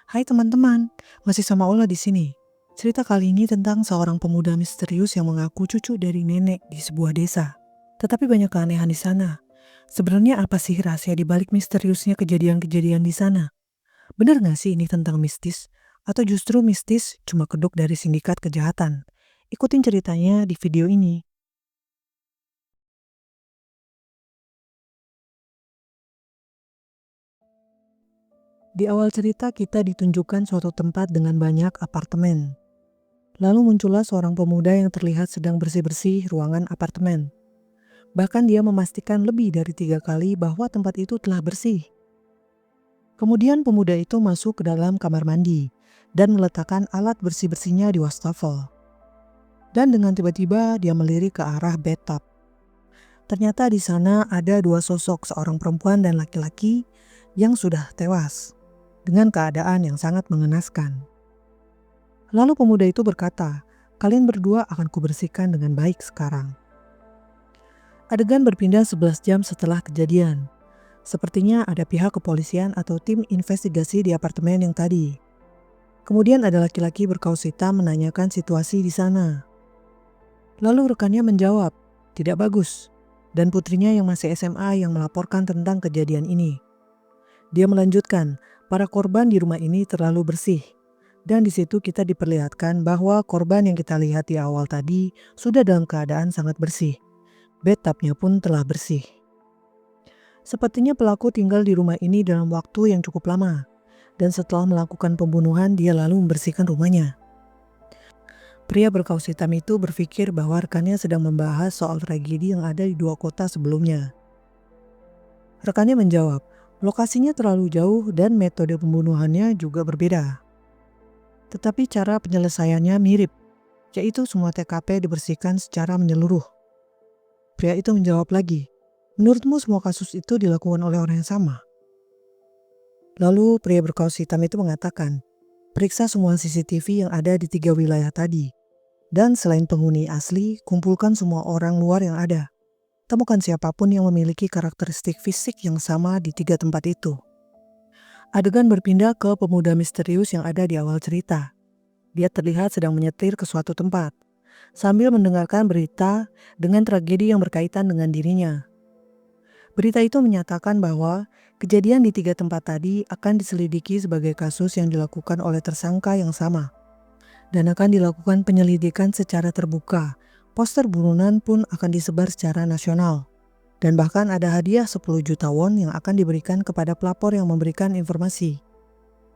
Hai teman-teman, masih sama Ola di sini. Cerita kali ini tentang seorang pemuda misterius yang mengaku cucu dari nenek di sebuah desa. Tetapi banyak keanehan di sana. Sebenarnya apa sih rahasia di balik misteriusnya kejadian-kejadian di sana? Benar nggak sih ini tentang mistis? Atau justru mistis cuma kedok dari sindikat kejahatan? Ikutin ceritanya di video ini. Di awal cerita kita ditunjukkan suatu tempat dengan banyak apartemen. Lalu muncullah seorang pemuda yang terlihat sedang bersih-bersih ruangan apartemen. Bahkan dia memastikan lebih dari 3 kali bahwa tempat itu telah bersih. Kemudian pemuda itu masuk ke dalam kamar mandi dan meletakkan alat bersih-bersihnya di wastafel. Dan dengan tiba-tiba dia melirik ke arah bathtub. Ternyata di sana ada 2 sosok, seorang perempuan dan laki-laki yang sudah tewas dengan keadaan yang sangat mengenaskan. Lalu pemuda itu berkata, "Kalian berdua akan kubersihkan dengan baik sekarang." Adegan berpindah 11 jam setelah kejadian. Sepertinya ada pihak kepolisian atau tim investigasi di apartemen yang tadi. Kemudian ada laki-laki berkaus hitam menanyakan situasi di sana. Lalu rekannya menjawab, "Tidak bagus." Dan putrinya yang masih SMA yang melaporkan tentang kejadian ini. Dia melanjutkan, para korban di rumah ini terlalu bersih. Dan di situ kita diperlihatkan bahwa korban yang kita lihat di awal tadi sudah dalam keadaan sangat bersih. Bathtubnya pun telah bersih. Sepertinya pelaku tinggal di rumah ini dalam waktu yang cukup lama. Dan setelah melakukan pembunuhan, dia lalu membersihkan rumahnya. Pria berkaus hitam itu berpikir bahwa rekannya sedang membahas soal tragedi yang ada di 2 kota sebelumnya. Rekannya menjawab, lokasinya terlalu jauh dan metode pembunuhannya juga berbeda. Tetapi cara penyelesaiannya mirip, yaitu semua TKP dibersihkan secara menyeluruh. Pria itu menjawab lagi, "Menurutmu semua kasus itu dilakukan oleh orang yang sama?" Lalu pria berkaus hitam itu mengatakan, "Periksa semua CCTV yang ada di 3 wilayah tadi. Dan selain penghuni asli, kumpulkan semua orang luar yang ada. Temukan siapapun yang memiliki karakteristik fisik yang sama di 3 tempat itu." Adegan berpindah ke pemuda misterius yang ada di awal cerita. Dia terlihat sedang menyetir ke suatu tempat, sambil mendengarkan berita dengan tragedi yang berkaitan dengan dirinya. Berita itu menyatakan bahwa kejadian di 3 tempat tadi akan diselidiki sebagai kasus yang dilakukan oleh tersangka yang sama. Dan akan dilakukan penyelidikan secara terbuka. Poster buronan pun akan disebar secara nasional. Dan bahkan ada hadiah 10 juta won yang akan diberikan kepada pelapor yang memberikan informasi.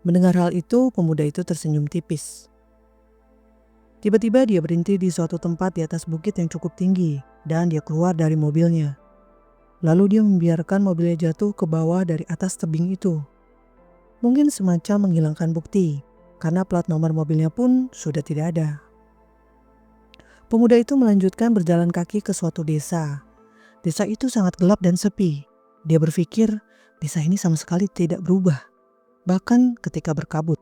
Mendengar hal itu, pemuda itu tersenyum tipis. Tiba-tiba dia berhenti di suatu tempat di atas bukit yang cukup tinggi. Dan dia keluar dari mobilnya. Lalu dia membiarkan mobilnya jatuh ke bawah dari atas tebing itu. Mungkin semacam menghilangkan bukti, karena plat nomor mobilnya pun sudah tidak ada. Pemuda itu melanjutkan berjalan kaki ke suatu desa. Desa itu sangat gelap dan sepi. Dia berpikir, desa ini sama sekali tidak berubah, bahkan ketika berkabut.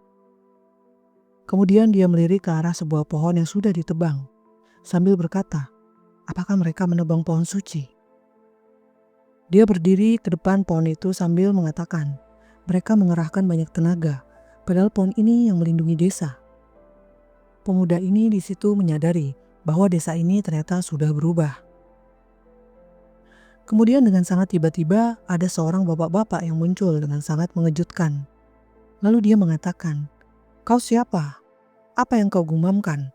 Kemudian dia melirik ke arah sebuah pohon yang sudah ditebang, sambil berkata, apakah mereka menebang pohon suci? Dia berdiri ke depan pohon itu sambil mengatakan, mereka mengerahkan banyak tenaga, padahal pohon ini yang melindungi desa. Pemuda ini di situ menyadari bahwa desa ini ternyata sudah berubah. Kemudian dengan sangat tiba-tiba ada seorang bapak-bapak yang muncul dengan sangat mengejutkan. Lalu dia mengatakan, "Kau siapa? Apa yang kau gumamkan?"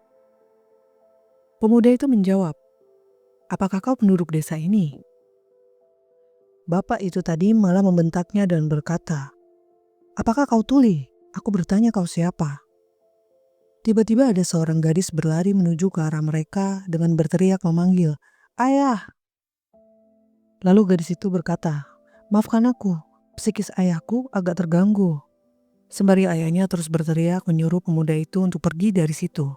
Pemuda itu menjawab, "Apakah kau penduduk desa ini?" Bapak itu tadi malah membentaknya dan berkata, "Apakah kau tuli? Aku bertanya kau siapa?" Tiba-tiba ada seorang gadis berlari menuju ke arah mereka dengan berteriak memanggil, "Ayah!" Lalu gadis itu berkata, "Maafkan aku, psikis ayahku agak terganggu." Sembari ayahnya terus berteriak menyuruh pemuda itu untuk pergi dari situ.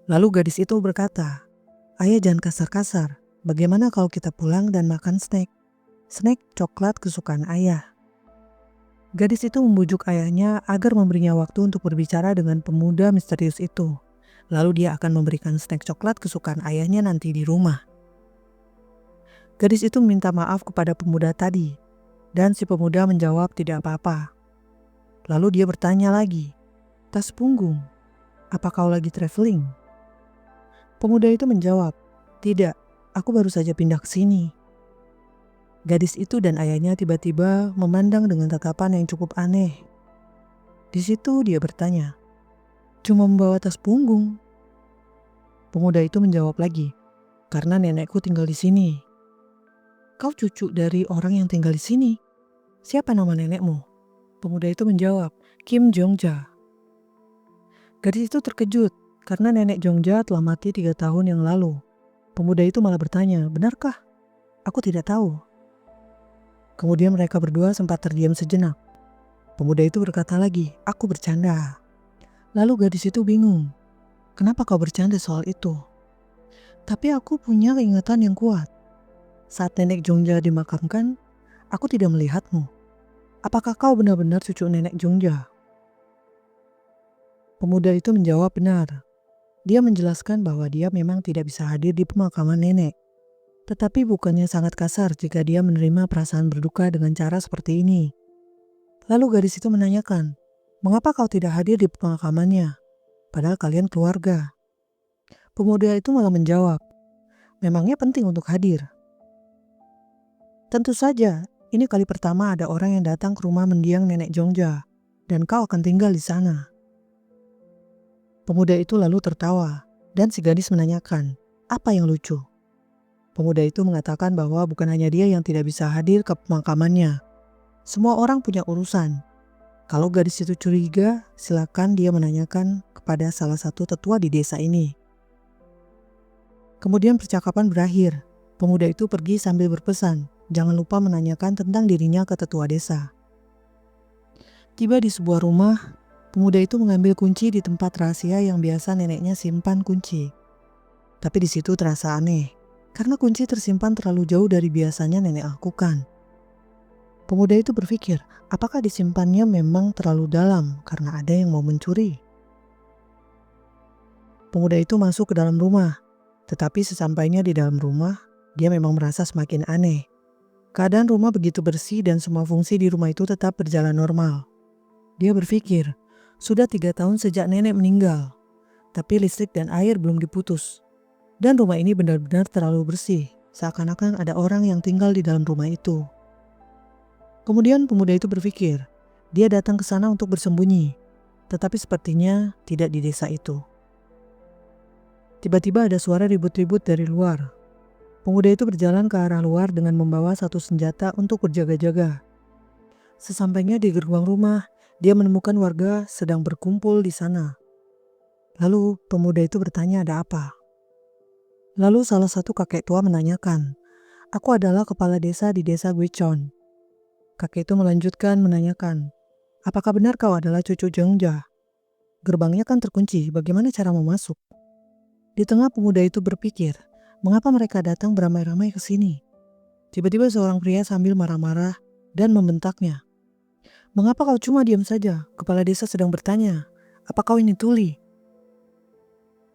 Lalu gadis itu berkata, "Ayah jangan kasar-kasar, bagaimana kalau kita pulang dan makan snack? Snack coklat kesukaan ayah." Gadis itu membujuk ayahnya agar memberinya waktu untuk berbicara dengan pemuda misterius itu. Lalu dia akan memberikan snack coklat kesukaan ayahnya nanti di rumah. Gadis itu meminta maaf kepada pemuda tadi, dan si pemuda menjawab tidak apa-apa. Lalu dia bertanya lagi, "Tas punggung, apa kau lagi traveling?" Pemuda itu menjawab, "Tidak, aku baru saja pindah ke sini." Gadis itu dan ayahnya tiba-tiba memandang dengan tatapan yang cukup aneh. Di situ dia bertanya, "Cuma membawa tas punggung?" Pemuda itu menjawab lagi, "Karena nenekku tinggal di sini." "Kau cucu dari orang yang tinggal di sini? Siapa nama nenekmu?" Pemuda itu menjawab, "Kim Jongja." Gadis itu terkejut karena nenek Jongja telah mati 3 tahun yang lalu. Pemuda itu malah bertanya, "Benarkah? Aku tidak tahu." Kemudian mereka berdua sempat terdiam sejenak. Pemuda itu berkata lagi, "Aku bercanda." Lalu gadis itu bingung, "Kenapa kau bercanda soal itu?" "Tapi aku punya ingatan yang kuat. Saat nenek Jongja dimakamkan, aku tidak melihatmu. Apakah kau benar-benar cucu nenek Jongja?" Pemuda itu menjawab benar. Dia menjelaskan bahwa dia memang tidak bisa hadir di pemakaman nenek. Tetapi bukannya sangat kasar jika dia menerima perasaan berduka dengan cara seperti ini. Lalu gadis itu menanyakan, "Mengapa kau tidak hadir di pemakamannya? Padahal kalian keluarga." Pemuda itu malah menjawab, "Memangnya penting untuk hadir?" "Tentu saja, ini kali pertama ada orang yang datang ke rumah mendiang nenek Jongja, dan kau akan tinggal di sana." Pemuda itu lalu tertawa, dan si gadis menanyakan, "Apa yang lucu?" Pemuda itu mengatakan bahwa bukan hanya dia yang tidak bisa hadir ke pemakamannya. Semua orang punya urusan. Kalau gadis itu curiga, silakan dia menanyakan kepada salah satu tetua di desa ini. Kemudian percakapan berakhir. Pemuda itu pergi sambil berpesan, jangan lupa menanyakan tentang dirinya ke tetua desa. Tiba di sebuah rumah, pemuda itu mengambil kunci di tempat rahasia yang biasa neneknya simpan kunci. Tapi di situ terasa aneh, karena kunci tersimpan terlalu jauh dari biasanya nenek lakukan. Pemuda itu berpikir, apakah disimpannya memang terlalu dalam karena ada yang mau mencuri? Pemuda itu masuk ke dalam rumah, tetapi sesampainya di dalam rumah, dia memang merasa semakin aneh. Keadaan rumah begitu bersih dan semua fungsi di rumah itu tetap berjalan normal. Dia berpikir, sudah 3 tahun sejak nenek meninggal, tapi listrik dan air belum diputus. Dan rumah ini benar-benar terlalu bersih, seakan-akan ada orang yang tinggal di dalam rumah itu. Kemudian pemuda itu berpikir, dia datang ke sana untuk bersembunyi, tetapi sepertinya tidak di desa itu. Tiba-tiba ada suara ribut-ribut dari luar. Pemuda itu berjalan ke arah luar dengan membawa satu senjata untuk berjaga-jaga. Sesampainya di gerbang rumah, dia menemukan warga sedang berkumpul di sana. Lalu pemuda itu bertanya ada apa. Lalu salah satu kakek tua menanyakan, "Aku adalah kepala desa di desa Guichon." Kakek itu melanjutkan menanyakan, "Apakah benar kau adalah cucu Jongja? Gerbangnya kan terkunci, bagaimana cara mau masuk?" Di tengah pemuda itu berpikir, mengapa mereka datang beramai-ramai ke sini? Tiba-tiba seorang pria sambil marah-marah dan membentaknya. "Mengapa kau cuma diam saja? Kepala desa sedang bertanya, apa kau ini tuli?"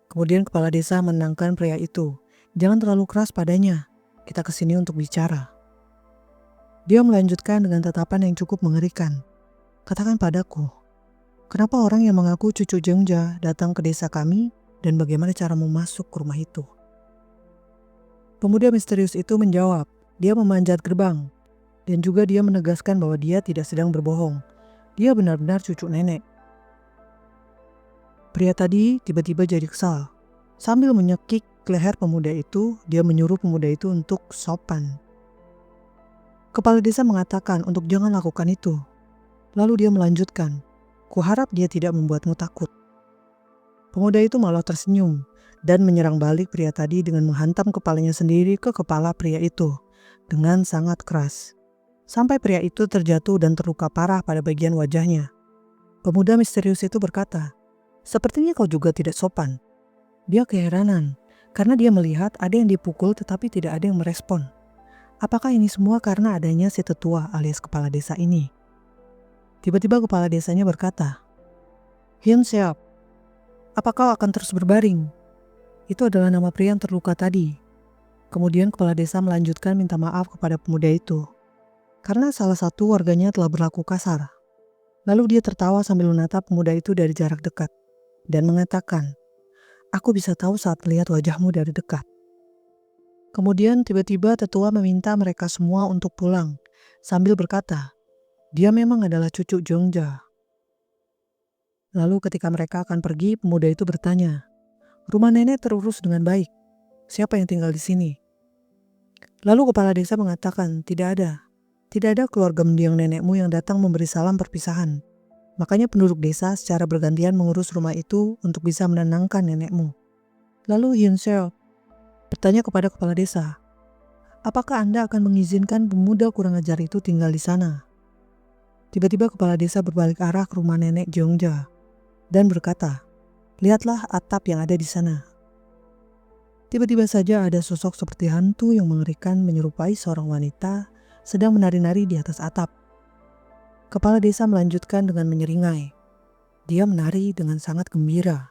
Kemudian kepala desa menenangkan pria itu. "Jangan terlalu keras padanya, kita kesini untuk bicara." Dia melanjutkan dengan tatapan yang cukup mengerikan. "Katakan padaku, kenapa orang yang mengaku cucu Jongja datang ke desa kami dan bagaimana cara mau masuk ke rumah itu?" Pemuda misterius itu menjawab, dia memanjat gerbang, dan juga dia menegaskan bahwa dia tidak sedang berbohong. Dia benar-benar cucu nenek. Pria tadi tiba-tiba jadi kesal. Sambil menyekik leher pemuda itu, dia menyuruh pemuda itu untuk sopan. Kepala desa mengatakan untuk jangan lakukan itu. Lalu dia melanjutkan, "Kuharap dia tidak membuatmu takut." Pemuda itu malah tersenyum dan menyerang balik pria tadi dengan menghantam kepalanya sendiri ke kepala pria itu dengan sangat keras. Sampai pria itu terjatuh dan terluka parah pada bagian wajahnya. Pemuda misterius itu berkata, "Sepertinya kau juga tidak sopan." Dia keheranan karena dia melihat ada yang dipukul tetapi tidak ada yang merespon. Apakah ini semua karena adanya si tetua alias kepala desa ini? Tiba-tiba kepala desanya berkata, "Hyun Seop, apa kau akan terus berbaring?" Itu adalah nama pria yang terluka tadi. Kemudian kepala desa melanjutkan minta maaf kepada pemuda itu karena salah satu warganya telah berlaku kasar. Lalu dia tertawa sambil menatap pemuda itu dari jarak dekat dan mengatakan, "Aku bisa tahu saat melihat wajahmu dari dekat." Kemudian tiba-tiba tetua meminta mereka semua untuk pulang sambil berkata, "Dia memang adalah cucu Jongja." Lalu ketika mereka akan pergi, pemuda itu bertanya, "Rumah nenek terurus dengan baik. Siapa yang tinggal di sini?" Lalu kepala desa mengatakan, "Tidak ada. Tidak ada keluarga mendiang nenekmu yang datang memberi salam perpisahan. Makanya penduduk desa secara bergantian mengurus rumah itu untuk bisa menenangkan nenekmu." Lalu Hyun Seo bertanya kepada kepala desa, "Apakah Anda akan mengizinkan pemuda kurang ajar itu tinggal di sana?" Tiba-tiba kepala desa berbalik arah ke rumah nenek Jongja dan berkata, "Lihatlah atap yang ada di sana." Tiba-tiba saja ada sosok seperti hantu yang mengerikan menyerupai seorang wanita sedang menari-nari di atas atap. Kepala desa melanjutkan dengan menyeringai. Dia menari dengan sangat gembira.